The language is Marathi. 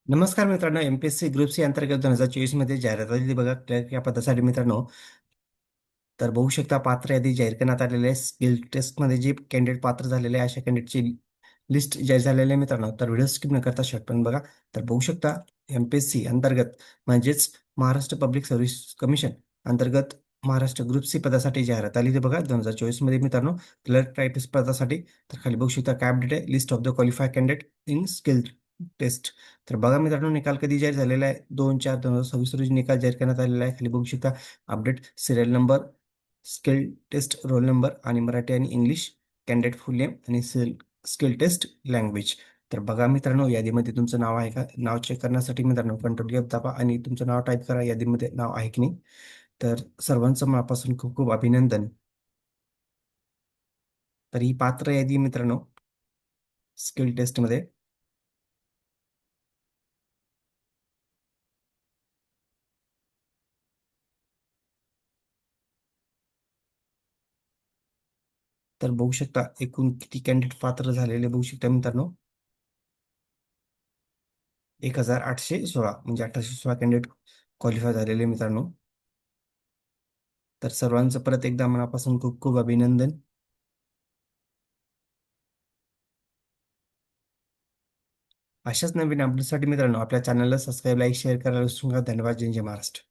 नमस्कार मित्रांनो, एमपीएससी ग्रुप सी अंतर्गत 2024 मध्ये जाहिरात आलेली बघा क्लर्क या पदासाठी मित्रांनो. तर बघू शकता पात्र यादी जाहीर करण्यात आलेले आहे. स्किल टेस्टमध्ये जे कॅन्डिडेट पात्र झालेले आहे अशा कॅन्डिडेटची लिस्ट जाहीर झालेली आहे मित्रांनो. तर व्हिडिओ स्किप न करता शेवटपर्यंत बघा. तर बघू शकता एमपीएससी अंतर्गत म्हणजेच महाराष्ट्र पब्लिक सर्व्हिस कमिशन अंतर्गत महाराष्ट्र ग्रुप सी पदासाठी जाहिरात आलेली बघा 2024 मध्ये मित्रांनो. क्लर्क टायपिस्ट पदासाठी. तर खाली बघू शकता काय अपडेट आहे, list of the qualify candidate in skill test. तर बघा मित्रांनो, निकाल कधी जाहीर झालेला आहे? 2/4/2026 रोजी निकाल जाहीर करण्यात आलेला आहे. खाली बघू शकता update, serial number, skill test roll number आणि मराठी आणि इंग्लिश, कॅन्डिडेट फुल नेम आणि स्किल टेस्ट लँग्वेज. तर बघा मित्रांनो, यादीमध्ये तुमचं नाव आहे का? नाव चेक करण्यासाठी मित्रांनो कंट्रोल F दाबा आणि तुमचं नाव टाईप करा. यादीमध्ये नाव आहे की नाही. तर सर्वांचं मनापासून खूप खूप अभिनंदन. तर ही पात्र यादी मित्रांनो स्किल टेस्टमध्ये. तर बघू शकता एकूण किती कॅन्डिडेट पात्र झालेले बघू शकता मित्रांनो. 1816 म्हणजे 1816 कॅन्डिडेट क्वालिफाय झालेले मित्रांनो. तर सर्वांचं परत एकदा मनापासून खूप खूप अभिनंदन. अशाच नवीन अपडेटसाठी मित्रांनो आपल्या चॅनलला सबस्क्राईब, लाईक, शेअर करायला विसरू नका. धन्यवाद. जय जय महाराष्ट्र.